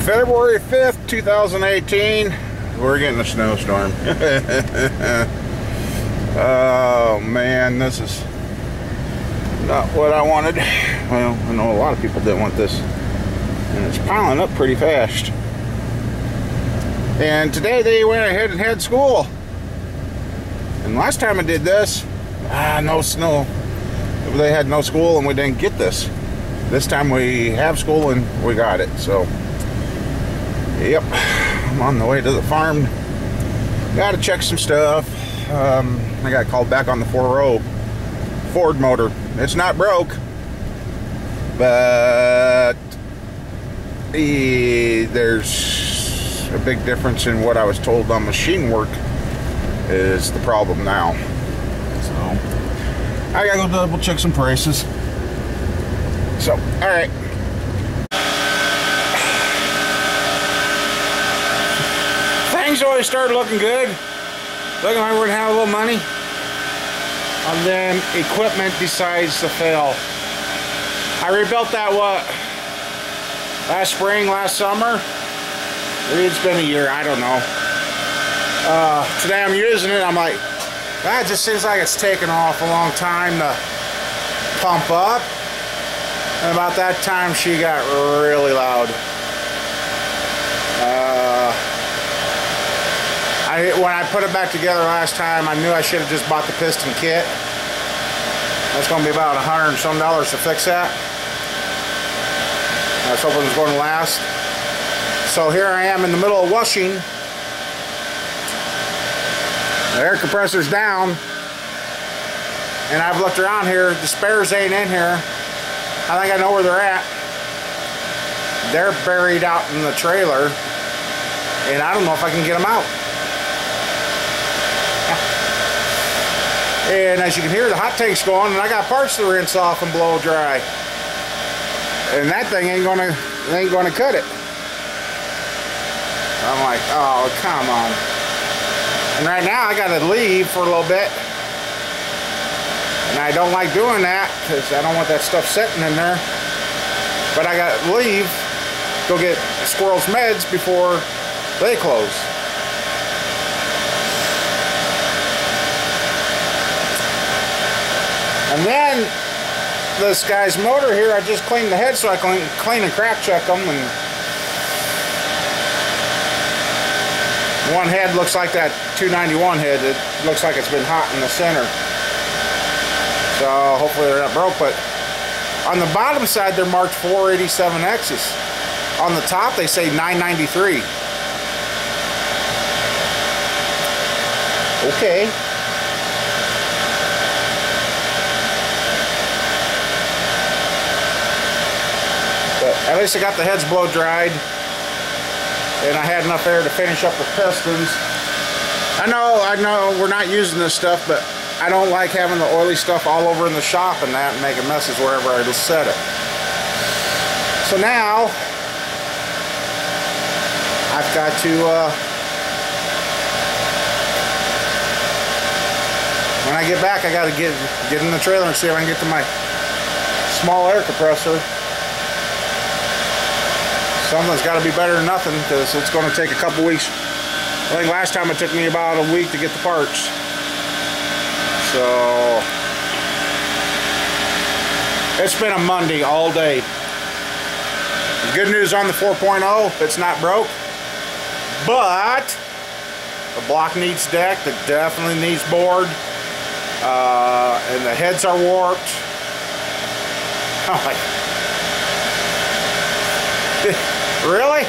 February 5th, 2018. We're getting a snowstorm. Oh man, this is not what I wanted. Well, I know a lot of people didn't want this. And it's piling up pretty fast. And today they went ahead and had school. And last time I did this, no snow. They had no school and we didn't get this. This time we have school and we got it. So, yep, I'm on the way to the farm. Got to check some stuff. I got called back on the 4.0 Ford motor. It's not broke, but there's a big difference in what I was told on machine work is the problem now. So I gotta go double check some prices. So, alright. Things always start looking good. Looking like we're gonna have a little money. And then equipment decides to fail. I rebuilt that, last spring, last summer? Maybe it's been a year, I don't know. Today I'm using it, I'm like, that just seems like it's taken off a long time to pump up. And about that time she got really loud. When I put it back together last time, I knew I should have just bought the piston kit. That's going to be about $100 and some to fix that. I was hoping it was going to last. So here I am in the middle of washing. The air compressor's down. And I've looked around here. The spares ain't in here. I think I know where they're at. They're buried out in the trailer. And I don't know if I can get them out. And as you can hear, the hot tank's going, and I got parts to rinse off and blow dry. And that thing ain't gonna cut it. I'm like, oh, come on. And right now I gotta leave for a little bit. And I don't like doing that because I don't want that stuff sitting in there. But I gotta leave, go get squirrels meds before they close. And then this guy's motor here, I just cleaned the head so I can clean and crack check them. And one head looks like that 291 head. It looks like it's been hot in the center. So hopefully they're not broke. But on the bottom side, they're marked 487X's. On the top, they say 993. Okay. But at least I got the heads blow dried, and I had enough air to finish up the pistons. I know we're not using this stuff, but I don't like having the oily stuff all over in the shop and that and making messes wherever I just set it. So now I've got to when I get back, I got to get in the trailer and see if I can get to my small air compressor. Something's got to be better than nothing because it's going to take a couple weeks. I think last time it took me about a week to get the parts. So it's been a Monday all day. The good news on the 4.0, it's not broke, but the block needs decked. It definitely needs bored, and the heads are warped. I'm like, really?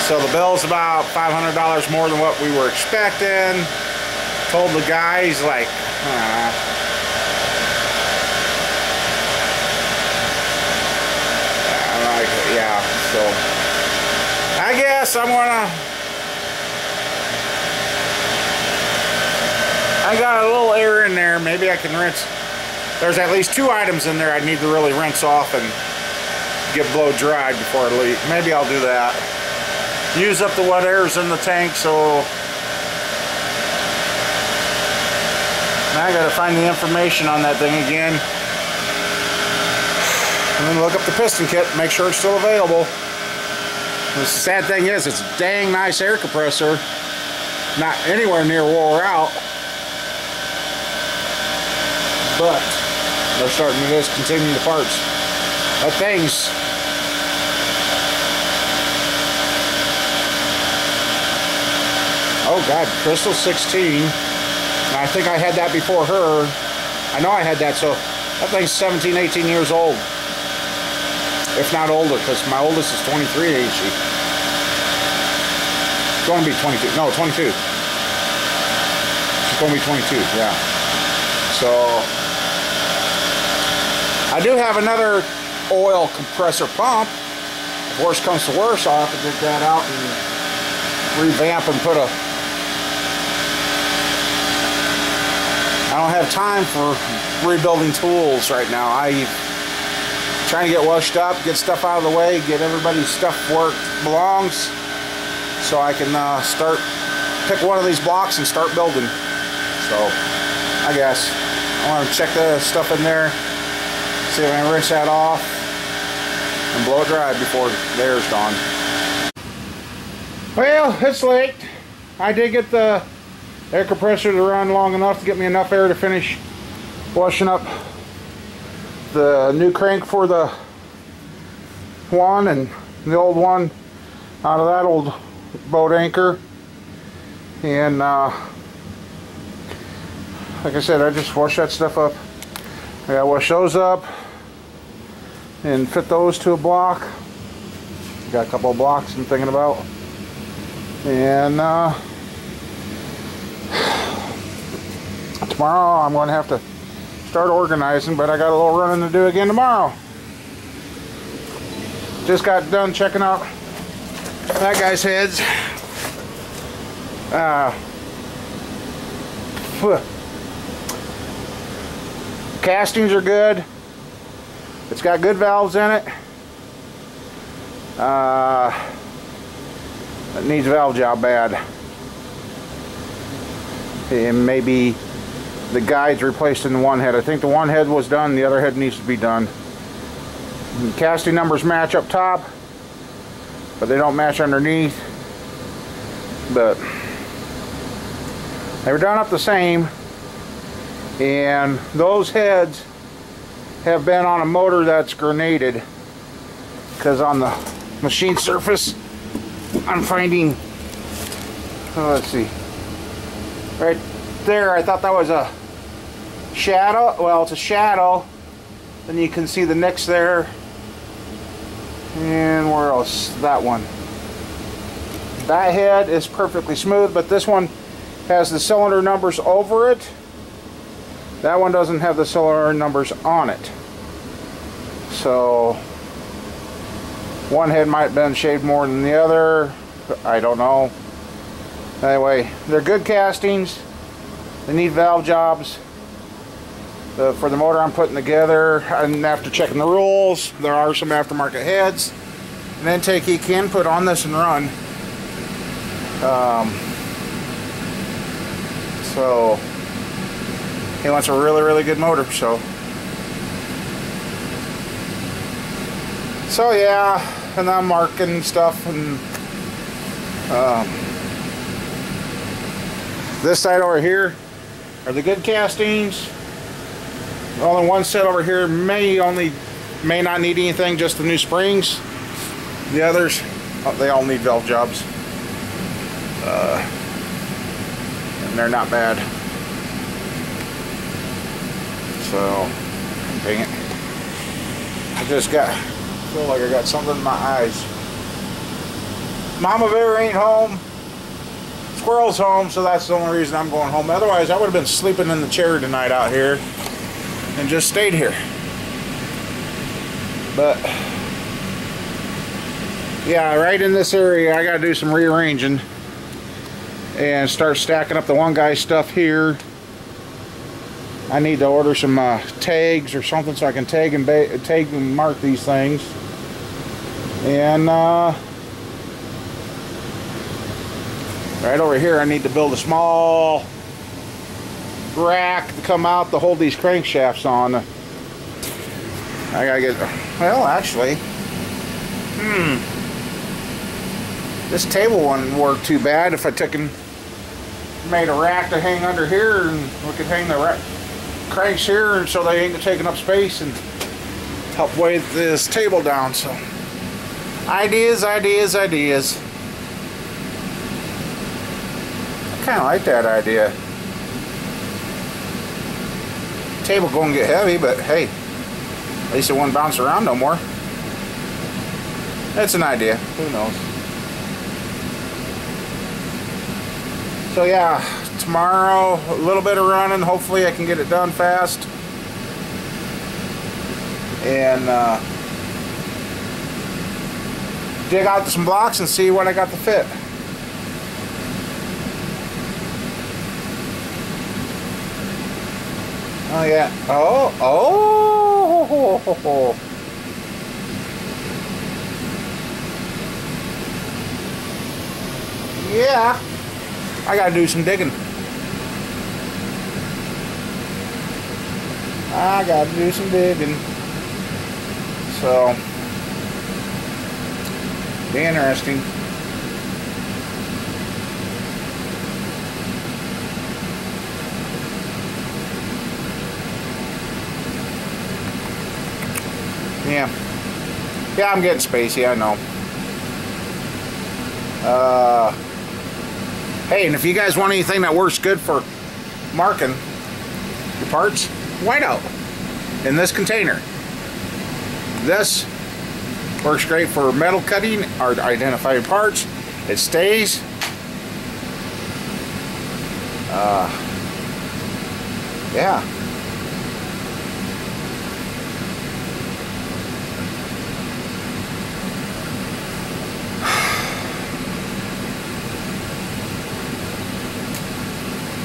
So the bill's about $500 more than what we were expecting. Told the guy, he's like, I'm like, yeah. So I guess I'm gonna. I got a little air in there. Maybe I can rinse. There's at least 2 items in there I need to really rinse off and get blow dried before I leave. Maybe I'll do that. Use up the wet airs in the tank, so now I gotta find the information on that thing again. And then look up the piston kit, make sure it's still available. The sad thing is, it's a dang nice air compressor, not anywhere near wore out, but they're starting to discontinue the parts. That thing's oh god, Crystal 16. And I think I had that before her. I know I had that, so that thing's 17, 18 years old. If not older, because my oldest is 23, ain't she? She's going to be 22. No, 22. She's going to be 22, yeah. So, I do have another oil compressor pump. If worse comes to worse, I'll have to get that out and revamp and put a... I don't have time for rebuilding tools right now. I'm trying to get washed up, get stuff out of the way, get everybody's stuff where it belongs, so I can pick one of these blocks and start building. So, I guess I want to check the stuff in there, see if I can rinse that off and blow it dry before the air's gone. Well, it's late. I did get the air compressor to run long enough to get me enough air to finish washing up the new crank for the one and the old one out of that old boat anchor. And like I said, I just washed that stuff up. I gotta wash those up and fit those to a block. Got a couple of blocks I'm thinking about. And tomorrow I'm going to have to start organizing, but I got a little running to do again tomorrow. Just got done checking out that guy's heads. Castings are good. It's got good valves in it. It needs a valve job bad. And maybe the guides replaced in the one head. I think the one head was done, the other head needs to be done. And the casting numbers match up top, but they don't match underneath. But they were done up the same, and those heads have been on a motor that's grenaded, because on the machine surface I'm finding, let's see, right there, I thought that was a shadow. Well, it's a shadow. Then you can see the nicks there. And where else? That one. That head is perfectly smooth, but this one has the cylinder numbers over it. That one doesn't have the cylinder numbers on it. So one head might have been shaved more than the other. I don't know. Anyway, they're good castings. They need valve jobs. For the motor I'm putting together, and after checking the rules, there are some aftermarket heads. An intake he can put on this and run. So he wants a really, really good motor. So yeah, and I'm marking stuff, and this side over here are the good castings. Only one set over here may not need anything, just the new springs. The others, they all need valve jobs. And they're not bad. So, dang it. I feel like I got something in my eyes. Mama Bear ain't home. Squirrel's home, so that's the only reason I'm going home. Otherwise, I would have been sleeping in the chair tonight out here and just stayed here. But yeah, right in this area I gotta do some rearranging and start stacking up the one guy's stuff here. I need to order some tags or something so I can tag and mark these things. And right over here I need to build a small rack to come out to hold these crankshafts on. I gotta get Well, actually, this table wouldn't work too bad if I took and made a rack to hang under here, and we could hang the cranks here, and so they ain't taking up space and help weigh this table down. So, ideas. I kind of like that idea. Table going to get heavy, but hey, at least it won't bounce around no more. That's an idea. Who knows? So yeah, tomorrow a little bit of running. Hopefully I can get it done fast. And dig out some blocks and see what I got to fit. Oh yeah. Oh. Yeah. I gotta do some digging. So, be interesting. Yeah, I'm getting spacey, I know. Hey, and if you guys want anything that works good for marking your parts, whiteout in this container. This works great for metal cutting or identifying parts. It stays. Yeah.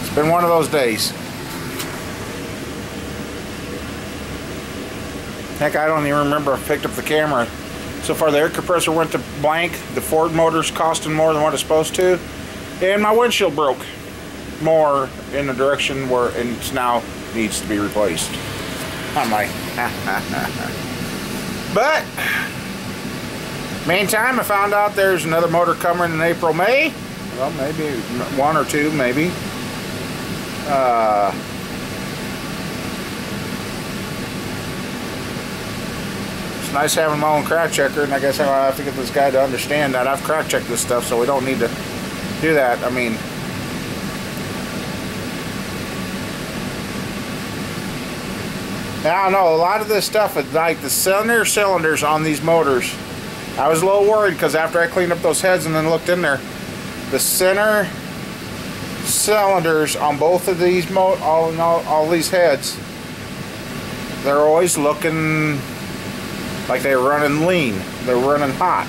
It's been one of those days. Heck, I don't even remember if I picked up the camera. So far, the air compressor went to blank. The Ford motor's costing more than what it's supposed to. And my windshield broke more in the direction where it now needs to be replaced. I'm like, But, meantime, I found out there's another motor coming in April, May. Well, maybe one or two, maybe. It's nice having my own crack checker, and I guess I'll have to get this guy to understand that I've crack checked this stuff, so we don't need to do that. I mean, I don't know, a lot of this stuff is like the cylinders on these motors. I was a little worried because after I cleaned up those heads and then looked in there, the center cylinders on both of these all these heads, they're always looking like they're running lean. They're running hot.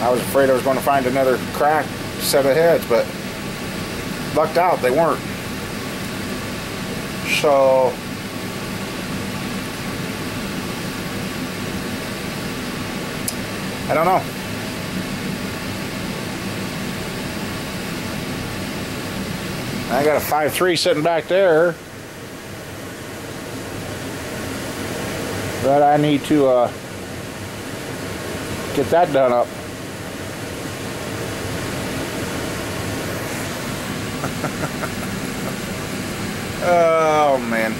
I was afraid I was going to find another cracked set of heads, but lucked out, they weren't. So I don't know. I got a 5.3 sitting back there that I need to get that done up. Oh man.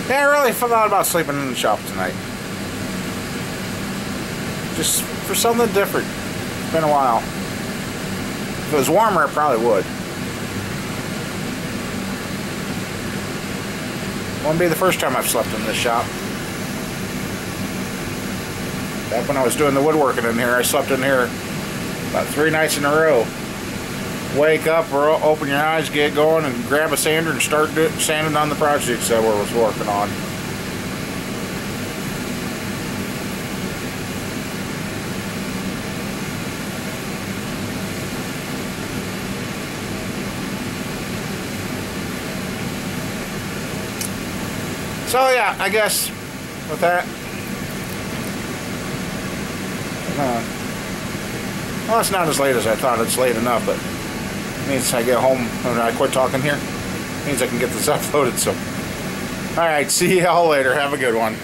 Yeah, I really thought about sleeping in the shop tonight. Just for something different. It's been a while. If it was warmer, I probably would. Won't be the first time I've slept in this shop. Back when I was doing the woodworking in here, I slept in here about 3 nights in a row. Wake up, or open your eyes, get going, and grab a sander and start sanding on the projects that I was working on. So yeah, I guess with that, well, it's not as late as I thought. It's late enough, but it means I get home and I quit talking here. Means I can get this uploaded. So, all right, see y'all later. Have a good one.